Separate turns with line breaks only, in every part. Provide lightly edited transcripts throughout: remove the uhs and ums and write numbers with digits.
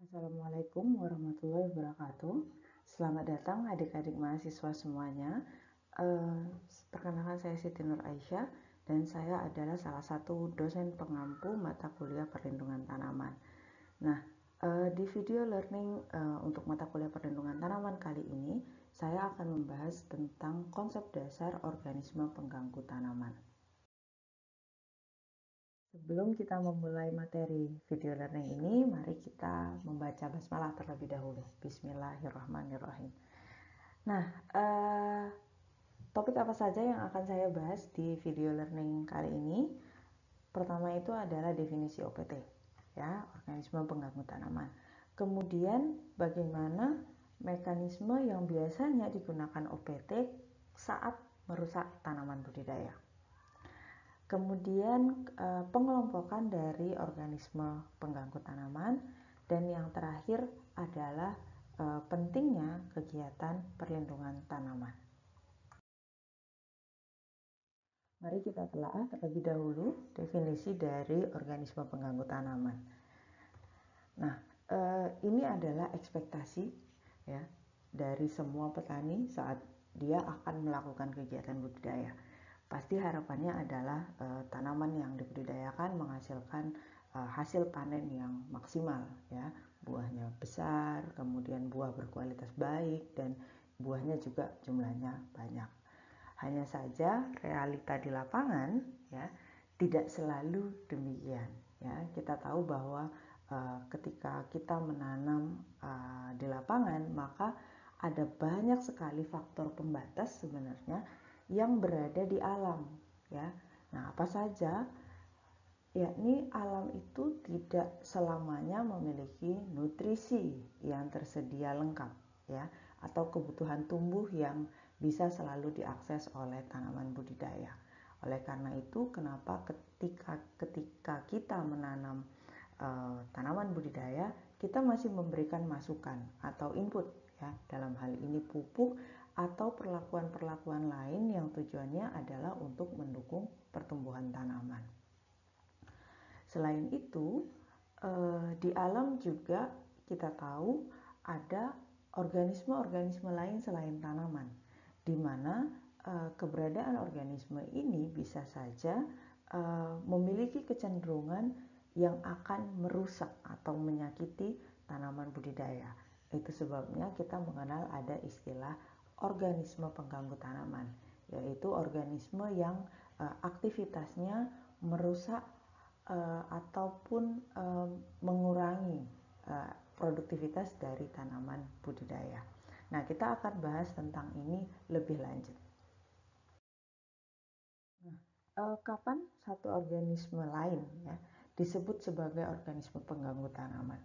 Assalamualaikum warahmatullahi wabarakatuh. Selamat datang adik-adik mahasiswa semuanya. Perkenalkan, saya Siti Nur Aisyah dan saya adalah salah satu dosen pengampu mata kuliah perlindungan tanaman. Nah, di video learning untuk mata kuliah perlindungan tanaman kali ini, saya akan membahas tentang konsep dasar organisme pengganggu tanaman. Sebelum kita memulai materi video learning ini, mari kita membaca basmalah terlebih dahulu. Bismillahirrahmanirrahim. Nah, topik apa saja yang akan saya bahas di video learning kali ini? Pertama itu adalah definisi OPT, ya, organisme pengganggu tanaman. Kemudian bagaimana mekanisme yang biasanya digunakan OPT saat merusak tanaman budidaya. Kemudian pengelompokan dari organisme pengganggu tanaman, dan yang terakhir adalah pentingnya kegiatan perlindungan tanaman. Mari kita telah terlebih dahulu definisi dari organisme pengganggu tanaman. Nah, ini adalah ekspektasi ya dari semua petani saat dia akan melakukan kegiatan budidaya. Pasti harapannya adalah tanaman yang dibudidayakan menghasilkan hasil panen yang maksimal, ya, buahnya besar, kemudian buah berkualitas baik, dan buahnya juga jumlahnya banyak. Hanya saja realita di lapangan, ya, tidak selalu demikian. Ya, kita tahu bahwa ketika kita menanam di lapangan, maka ada banyak sekali faktor pembatas sebenarnya yang berada di alam, ya. Nah, apa saja? Yakni alam itu tidak selamanya memiliki nutrisi yang tersedia lengkap, ya, atau kebutuhan tumbuh yang bisa selalu diakses oleh tanaman budidaya. Oleh karena itu, kenapa ketika kita menanam tanaman budidaya, kita masih memberikan masukan atau input, ya, dalam hal ini pupuk atau perlakuan-perlakuan lain yang tujuannya adalah untuk mendukung pertumbuhan tanaman. Selain itu, di alam juga kita tahu ada organisme-organisme lain selain tanaman, di mana keberadaan organisme ini bisa saja memiliki kecenderungan yang akan merusak atau menyakiti tanaman budidaya. Itu sebabnya kita mengenal ada istilah organisme pengganggu tanaman, yaitu organisme yang aktivitasnya merusak ataupun mengurangi produktivitas dari tanaman budidaya. Nah, kita akan bahas tentang ini lebih lanjut. Nah, kapan satu organisme lain, ya, disebut sebagai organisme pengganggu tanaman?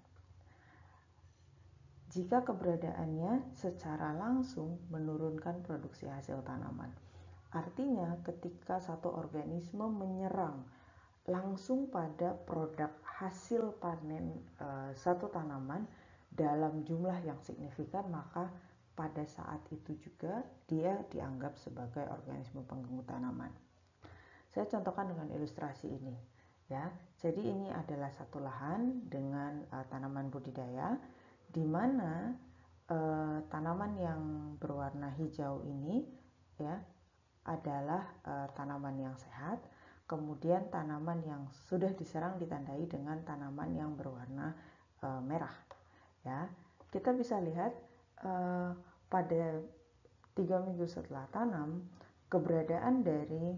Jika keberadaannya secara langsung menurunkan produksi hasil tanaman. Artinya, ketika satu organisme menyerang langsung pada produk hasil panen satu tanaman dalam jumlah yang signifikan, maka pada saat itu juga dia dianggap sebagai organisme pengganggu tanaman. Saya contohkan dengan ilustrasi ini, ya. Jadi ini adalah satu lahan dengan tanaman budidaya, di mana tanaman yang berwarna hijau ini, ya, adalah tanaman yang sehat. Kemudian tanaman yang sudah diserang ditandai dengan tanaman yang berwarna merah, ya. Kita bisa lihat pada 3 minggu setelah tanam, keberadaan dari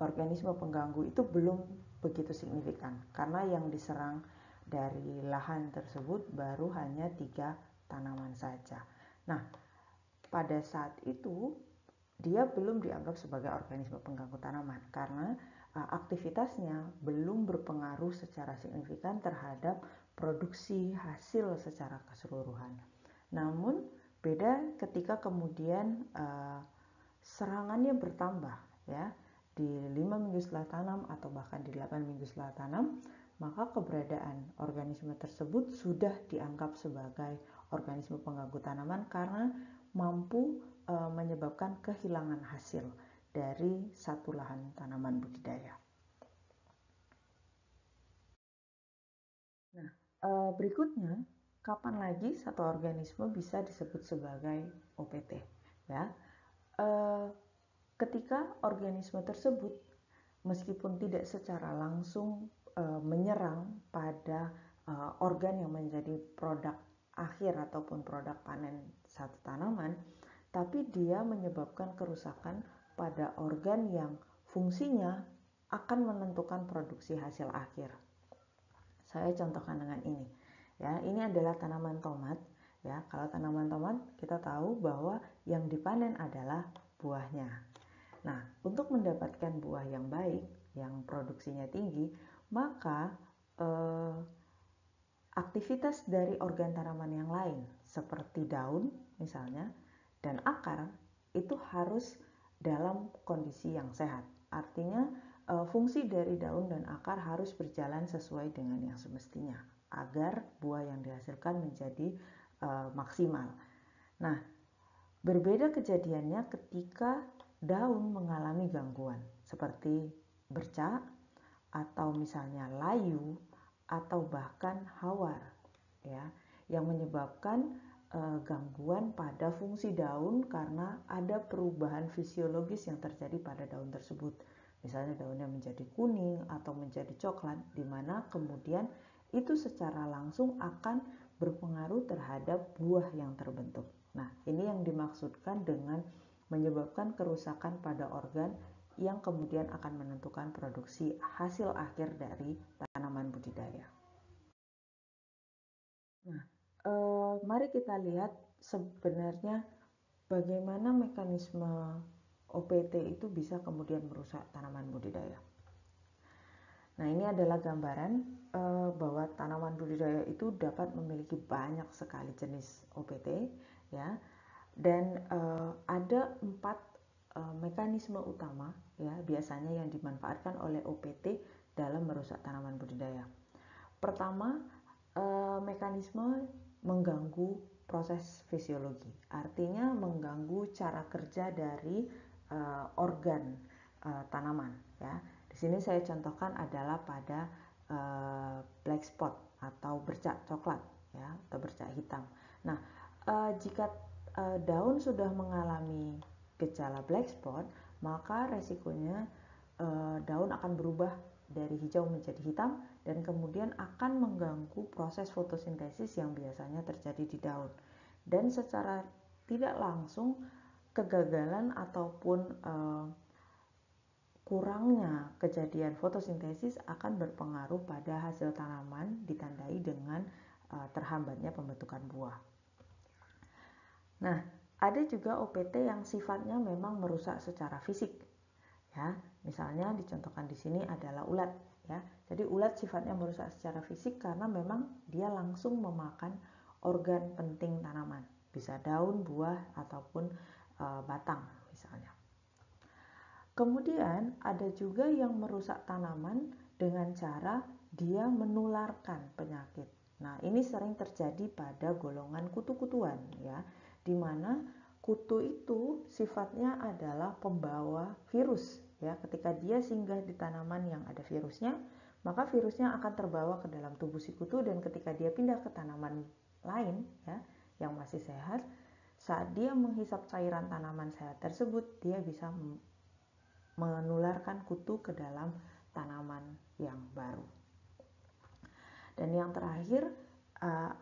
organisme pengganggu itu belum begitu signifikan, karena yang diserang dari lahan tersebut baru hanya 3 tanaman saja. Nah, pada saat itu dia belum dianggap sebagai organisme pengganggu tanaman karena aktivitasnya belum berpengaruh secara signifikan terhadap produksi hasil secara keseluruhan. Namun beda ketika kemudian serangannya bertambah, ya, di 5 minggu setelah tanam atau bahkan di 8 minggu setelah tanam, maka keberadaan organisme tersebut sudah dianggap sebagai organisme pengganggu tanaman karena mampu menyebabkan kehilangan hasil dari satu lahan tanaman budidaya. Nah, berikutnya kapan lagi satu organisme bisa disebut sebagai OPT? Ya, ketika organisme tersebut meskipun tidak secara langsung menyerang pada organ yang menjadi produk akhir ataupun produk panen satu tanaman, tapi dia menyebabkan kerusakan pada organ yang fungsinya akan menentukan produksi hasil akhir. Saya contohkan dengan ini. Ya, ini adalah tanaman tomat. Ya, kalau tanaman tomat kita tahu bahwa yang dipanen adalah buahnya. Nah, untuk mendapatkan buah yang baik, yang produksinya tinggi, maka aktivitas dari organ tanaman yang lain seperti daun misalnya dan akar itu harus dalam kondisi yang sehat. Artinya fungsi dari daun dan akar harus berjalan sesuai dengan yang semestinya agar buah yang dihasilkan menjadi maksimal. Nah, berbeda kejadiannya ketika daun mengalami gangguan seperti bercak atau misalnya layu atau bahkan hawar, ya, yang menyebabkan gangguan pada fungsi daun karena ada perubahan fisiologis yang terjadi pada daun tersebut. Misalnya daunnya menjadi kuning atau menjadi coklat, di mana kemudian itu secara langsung akan berpengaruh terhadap buah yang terbentuk. Nah, ini yang dimaksudkan dengan menyebabkan kerusakan pada organ yang kemudian akan menentukan produksi hasil akhir dari tanaman budidaya. Nah, mari kita lihat sebenarnya bagaimana mekanisme OPT itu bisa kemudian merusak tanaman budidaya. Nah, ini adalah gambaran bahwa tanaman budidaya itu dapat memiliki banyak sekali jenis OPT, ya, dan ada 4 mekanisme utama ya biasanya yang dimanfaatkan oleh OPT dalam merusak tanaman budidaya. Pertama, mekanisme mengganggu proses fisiologi, artinya mengganggu cara kerja dari organ tanaman. Ya, di sini saya contohkan adalah pada black spot atau bercak coklat, ya, atau bercak hitam. Nah, jika daun sudah mengalami gejala black spot, maka resikonya daun akan berubah dari hijau menjadi hitam dan kemudian akan mengganggu proses fotosintesis yang biasanya terjadi di daun. Dan secara tidak langsung kegagalan ataupun kurangnya kejadian fotosintesis akan berpengaruh pada hasil tanaman ditandai dengan terhambatnya pembentukan buah. Nah, ada juga OPT yang sifatnya memang merusak secara fisik. Ya, misalnya dicontohkan di sini adalah ulat, ya. Jadi ulat sifatnya merusak secara fisik karena memang dia langsung memakan organ penting tanaman, bisa daun, buah ataupun batang misalnya. Kemudian ada juga yang merusak tanaman dengan cara dia menularkan penyakit. Nah, ini sering terjadi pada golongan kutu-kutuan, ya, di mana kutu itu sifatnya adalah pembawa virus, ya. Ketika dia singgah di tanaman yang ada virusnya, maka virusnya akan terbawa ke dalam tubuh si kutu dan ketika dia pindah ke tanaman lain, ya, yang masih sehat, saat dia menghisap cairan tanaman sehat tersebut, dia bisa menularkan kutu ke dalam tanaman yang baru. Dan yang terakhir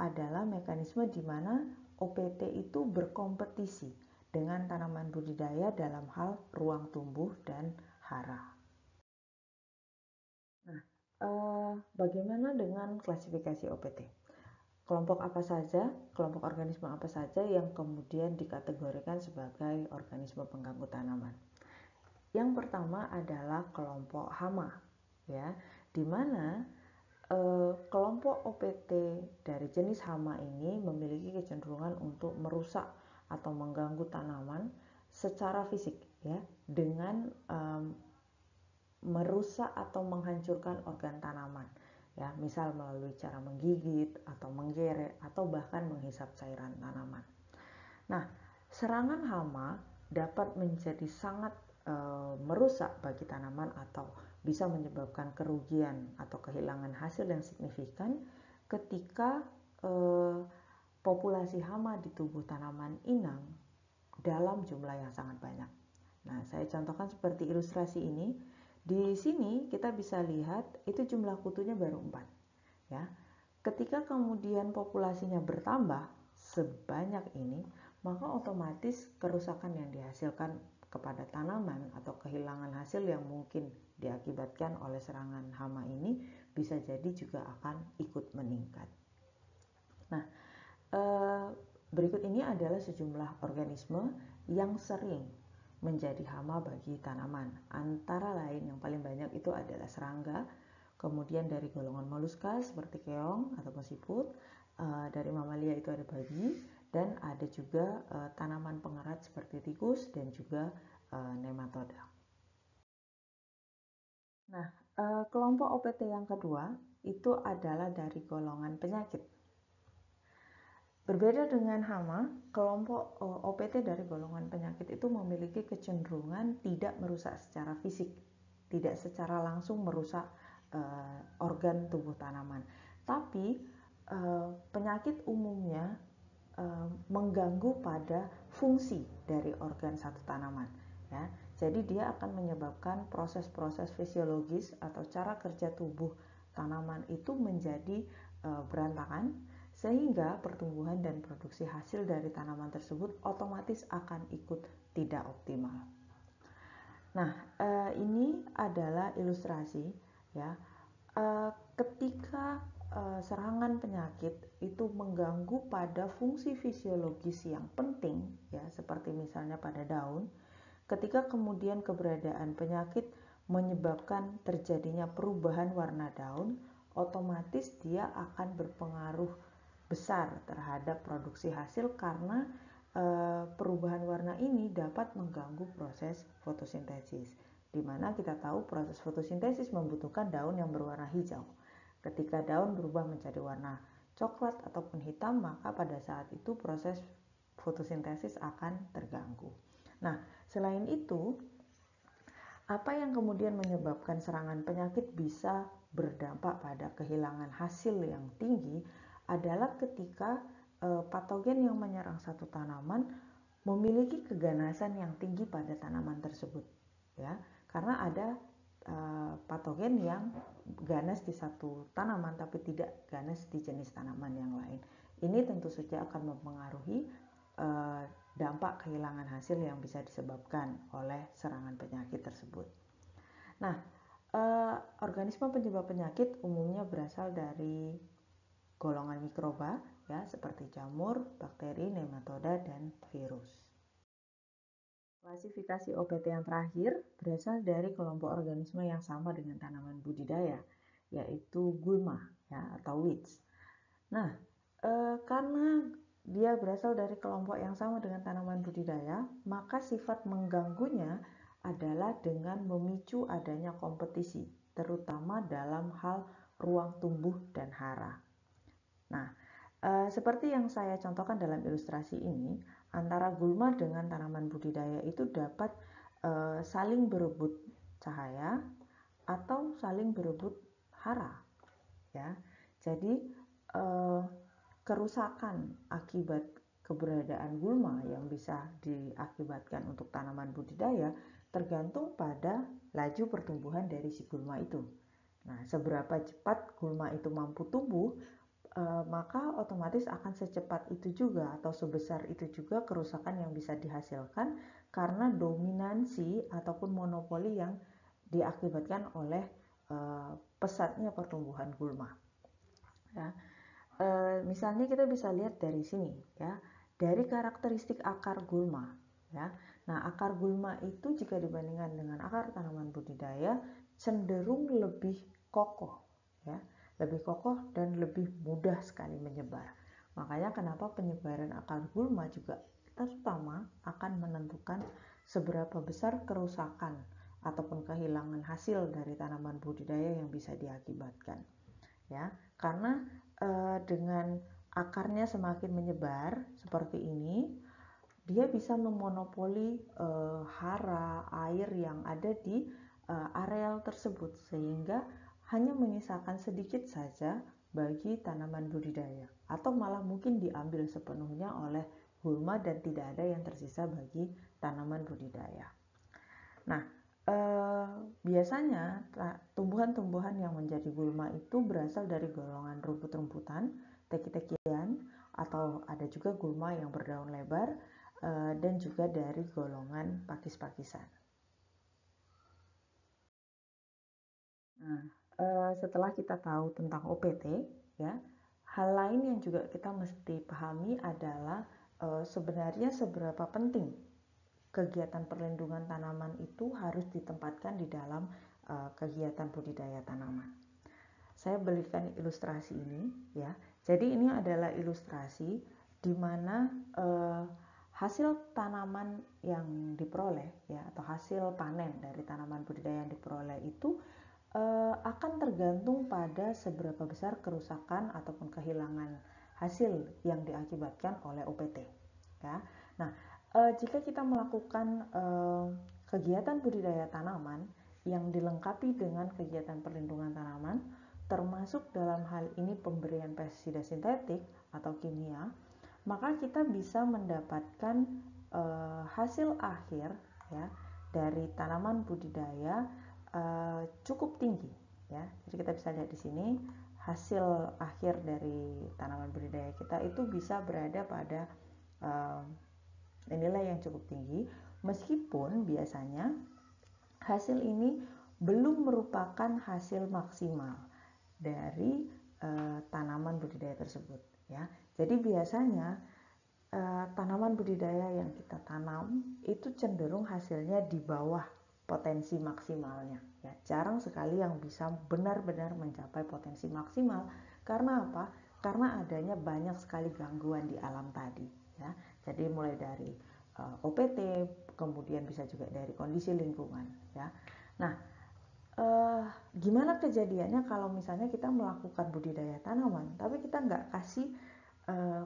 adalah mekanisme di mana OPT itu berkompetisi dengan tanaman budidaya dalam hal ruang tumbuh dan hara. Nah, bagaimana dengan klasifikasi OPT? Kelompok apa saja, kelompok organisme apa saja yang kemudian dikategorikan sebagai organisme pengganggu tanaman? Yang pertama adalah kelompok hama, ya, di mana kelompok OPT dari jenis hama ini memiliki kecenderungan untuk merusak atau mengganggu tanaman secara fisik, ya, dengan merusak atau menghancurkan organ tanaman, ya, misal melalui cara menggigit atau menggeret atau bahkan menghisap cairan tanaman. Nah, serangan hama dapat menjadi sangat merusak bagi tanaman atau bisa menyebabkan kerugian atau kehilangan hasil yang signifikan ketika populasi hama di tubuh tanaman inang dalam jumlah yang sangat banyak. Nah, saya contohkan seperti ilustrasi ini. Di sini kita bisa lihat itu jumlah kutunya baru 4. Ya. Ketika kemudian populasinya bertambah sebanyak ini, maka otomatis kerusakan yang dihasilkan kepada tanaman atau kehilangan hasil yang mungkin diakibatkan oleh serangan hama ini bisa jadi juga akan ikut meningkat. Nah, berikut ini adalah sejumlah organisme yang sering menjadi hama bagi tanaman. Antara lain yang paling banyak itu adalah serangga, kemudian dari golongan moluska seperti keong atau siput, dari mamalia itu ada babi, dan ada juga tanaman pengerat seperti tikus dan juga nematoda. Nah, kelompok OPT yang kedua itu adalah dari golongan penyakit. Berbeda dengan hama, kelompok OPT dari golongan penyakit itu memiliki kecenderungan tidak merusak secara fisik, tidak secara langsung merusak organ tubuh tanaman. Tapi penyakit umumnya mengganggu pada fungsi dari organ satu tanaman. Ya, jadi dia akan menyebabkan proses-proses fisiologis atau cara kerja tubuh tanaman itu menjadi berantakan, sehingga pertumbuhan dan produksi hasil dari tanaman tersebut otomatis akan ikut tidak optimal. Nah, ini adalah ilustrasi ya. Ketika serangan penyakit itu mengganggu pada fungsi fisiologis yang penting ya, seperti misalnya pada daun, ketika kemudian keberadaan penyakit menyebabkan terjadinya perubahan warna daun, otomatis dia akan berpengaruh besar terhadap produksi hasil karena perubahan warna ini dapat mengganggu proses fotosintesis, di mana kita tahu proses fotosintesis membutuhkan daun yang berwarna hijau. Ketika daun berubah menjadi warna coklat ataupun hitam, maka pada saat itu proses fotosintesis akan terganggu. Nah, selain itu, apa yang kemudian menyebabkan serangan penyakit bisa berdampak pada kehilangan hasil yang tinggi adalah ketika patogen yang menyerang satu tanaman memiliki keganasan yang tinggi pada tanaman tersebut, ya, karena ada patogen yang ganas di satu tanaman tapi tidak ganas di jenis tanaman yang lain. Ini tentu saja akan mempengaruhi dampak kehilangan hasil yang bisa disebabkan oleh serangan penyakit tersebut. Nah, organisme penyebab penyakit umumnya berasal dari golongan mikroba ya, seperti jamur, bakteri, nematoda, dan virus. Klasifikasi OPT yang terakhir berasal dari kelompok organisme yang sama dengan tanaman budidaya, yaitu gulma ya, atau weeds. Nah, karena dia berasal dari kelompok yang sama dengan tanaman budidaya, maka sifat mengganggunya adalah dengan memicu adanya kompetisi, terutama dalam hal ruang tumbuh dan hara. Nah, seperti yang saya contohkan dalam ilustrasi ini, antara gulma dengan tanaman budidaya itu dapat saling berebut cahaya atau saling berebut hara. Ya, jadi kerusakan akibat keberadaan gulma yang bisa diakibatkan untuk tanaman budidaya tergantung pada laju pertumbuhan dari si gulma itu. Nah, seberapa cepat gulma itu mampu tumbuh, maka otomatis akan secepat itu juga atau sebesar itu juga kerusakan yang bisa dihasilkan karena dominansi ataupun monopoli yang diakibatkan oleh pesatnya pertumbuhan gulma. Ya. Misalnya kita bisa lihat dari sini ya, dari karakteristik akar gulma ya. Nah, akar gulma itu jika dibandingkan dengan akar tanaman budidaya cenderung lebih kokoh ya, lebih kokoh dan lebih mudah sekali menyebar. Makanya kenapa penyebaran akar gulma juga terutama akan menentukan seberapa besar kerusakan ataupun kehilangan hasil dari tanaman budidaya yang bisa diakibatkan. Ya, karena dengan akarnya semakin menyebar seperti ini, dia bisa memonopoli hara air yang ada di areal tersebut, sehingga hanya menyisakan sedikit saja bagi tanaman budidaya, atau malah mungkin diambil sepenuhnya oleh gulma dan tidak ada yang tersisa bagi tanaman budidaya. Nah, biasanya tumbuhan-tumbuhan yang menjadi gulma itu berasal dari golongan rumput-rumputan, teki-tekian, atau ada juga gulma yang berdaun lebar, dan juga dari golongan pakis-pakisan. Nah, setelah kita tahu tentang OPT, ya, hal lain yang juga kita mesti pahami adalah sebenarnya seberapa penting kegiatan perlindungan tanaman itu harus ditempatkan di dalam kegiatan budidaya tanaman. Saya berikan ilustrasi ini, ya. Jadi ini adalah ilustrasi di mana hasil tanaman yang diperoleh, ya, atau hasil panen dari tanaman budidaya yang diperoleh itu akan tergantung pada seberapa besar kerusakan ataupun kehilangan hasil yang diakibatkan oleh OPT. Ya. Nah, jika kita melakukan kegiatan budidaya tanaman yang dilengkapi dengan kegiatan perlindungan tanaman, termasuk dalam hal ini pemberian pestisida sintetik atau kimia, maka kita bisa mendapatkan hasil akhir, ya, dari tanaman budidaya cukup tinggi, ya. Jadi kita bisa lihat di sini hasil akhir dari tanaman budidaya kita itu bisa berada pada nilai yang cukup tinggi, meskipun biasanya hasil ini belum merupakan hasil maksimal dari tanaman budidaya tersebut, ya. Jadi biasanya tanaman budidaya yang kita tanam itu cenderung hasilnya di bawah potensi maksimalnya, ya. Jarang sekali yang bisa benar-benar mencapai potensi maksimal. Karena apa? Karena adanya banyak sekali gangguan di alam tadi, ya. Jadi mulai dari OPT, kemudian bisa juga dari kondisi lingkungan, ya. Nah, gimana kejadiannya kalau misalnya kita melakukan budidaya tanaman tapi kita nggak kasih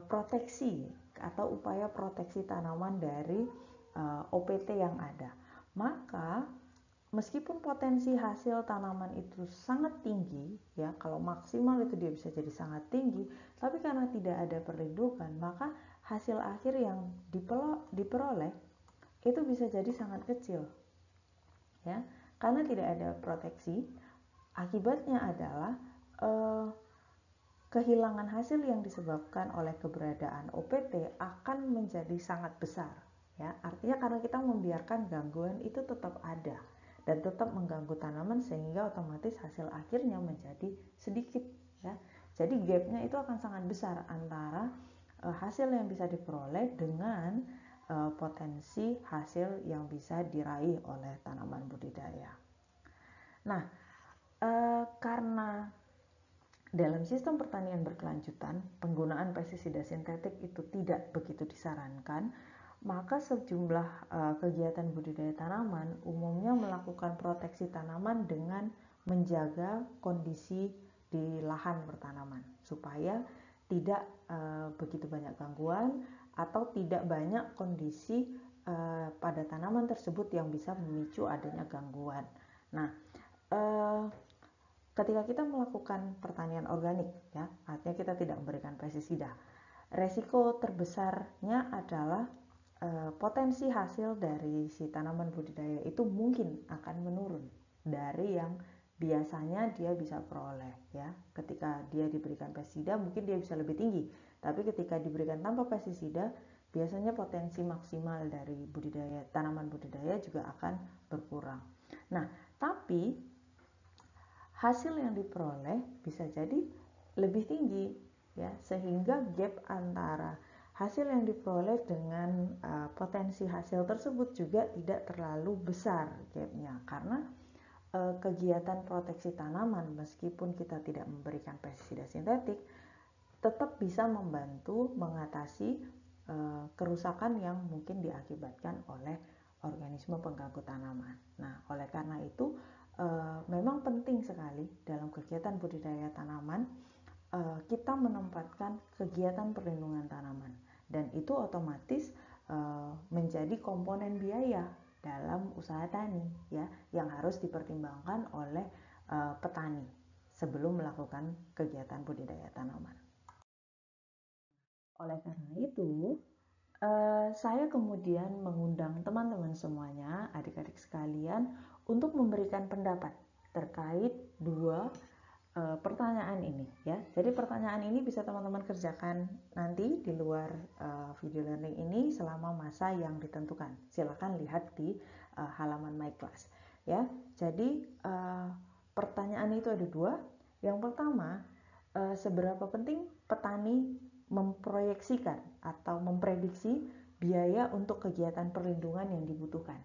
proteksi atau upaya proteksi tanaman dari OPT yang ada? Maka meskipun potensi hasil tanaman itu sangat tinggi, ya, kalau maksimal itu dia bisa jadi sangat tinggi, tapi karena tidak ada perlindungan, maka hasil akhir yang diperoleh itu bisa jadi sangat kecil, ya, karena tidak ada proteksi. Akibatnya adalah kehilangan hasil yang disebabkan oleh keberadaan OPT akan menjadi sangat besar, ya. Artinya karena kita membiarkan gangguan itu tetap ada dan tetap mengganggu tanaman, sehingga otomatis hasil akhirnya menjadi sedikit, ya. Jadi gapnya itu akan sangat besar antara hasil yang bisa diperoleh dengan potensi hasil yang bisa diraih oleh tanaman budidaya. Nah, karena dalam sistem pertanian berkelanjutan, penggunaan pestisida sintetik itu tidak begitu disarankan, maka sejumlah kegiatan budidaya tanaman umumnya melakukan proteksi tanaman dengan menjaga kondisi di lahan pertanaman supaya tidak begitu banyak gangguan atau tidak banyak kondisi pada tanaman tersebut yang bisa memicu adanya gangguan. Nah, ketika kita melakukan pertanian organik, ya, artinya kita tidak memberikan pestisida, resiko terbesarnya adalah potensi hasil dari si tanaman budidaya itu mungkin akan menurun dari yang biasanya dia bisa peroleh, ya. Ketika dia diberikan pestisida mungkin dia bisa lebih tinggi, tapi ketika diberikan tanpa pestisida biasanya potensi maksimal dari tanaman budidaya juga akan berkurang. Nah, tapi hasil yang diperoleh bisa jadi lebih tinggi, ya, sehingga gap antara hasil yang diperoleh dengan potensi hasil tersebut juga tidak terlalu besar gapnya, karena kegiatan proteksi tanaman meskipun kita tidak memberikan pestisida sintetik tetap bisa membantu mengatasi kerusakan yang mungkin diakibatkan oleh organisme pengganggu tanaman. Nah, oleh karena itu memang penting sekali dalam kegiatan budidaya tanaman kita menempatkan kegiatan perlindungan tanaman, dan itu otomatis menjadi komponen biaya dalam usaha tani, ya, yang harus dipertimbangkan oleh petani sebelum melakukan kegiatan budidaya tanaman. Oleh karena itu, saya kemudian mengundang teman-teman semuanya, adik-adik sekalian, untuk memberikan pendapat terkait dua pertanyaan ini ya. Jadi pertanyaan ini bisa teman-teman kerjakan nanti di luar video learning ini selama masa yang ditentukan. Silakan lihat di halaman My Class ya. Jadi pertanyaan itu ada dua. Yang pertama, seberapa penting petani memproyeksikan atau memprediksi biaya untuk kegiatan perlindungan yang dibutuhkan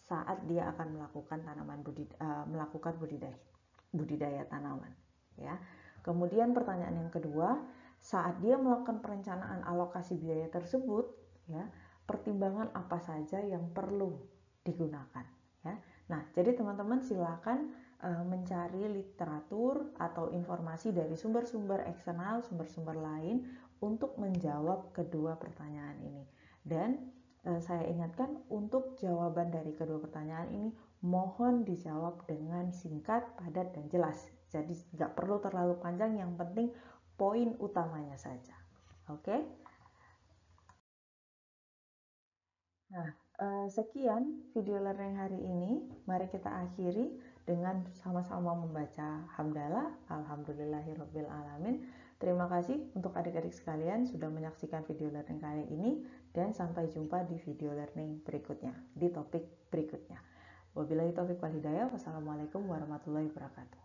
saat dia akan melakukan budidaya tanaman ya. Kemudian pertanyaan yang kedua, saat dia melakukan perencanaan alokasi biaya tersebut ya, pertimbangan apa saja yang perlu digunakan ya. Nah, jadi teman-teman silakan mencari literatur atau informasi dari sumber-sumber eksternal, sumber-sumber lain untuk menjawab kedua pertanyaan ini. Dan saya ingatkan untuk jawaban dari kedua pertanyaan ini mohon dijawab dengan singkat, padat, dan jelas. Jadi nggak perlu terlalu panjang, yang penting poin utamanya saja. Oke? Nah, sekian video learning hari ini. Mari kita akhiri dengan sama-sama membaca hamdalah. Alhamdulillahirabbil alamin. Terima kasih untuk adik-adik sekalian sudah menyaksikan video learning kali ini, dan sampai jumpa di video learning berikutnya, di topik berikutnya. Wabillahi taufiq wal hidayah. Wassalamualaikum warahmatullahi wabarakatuh.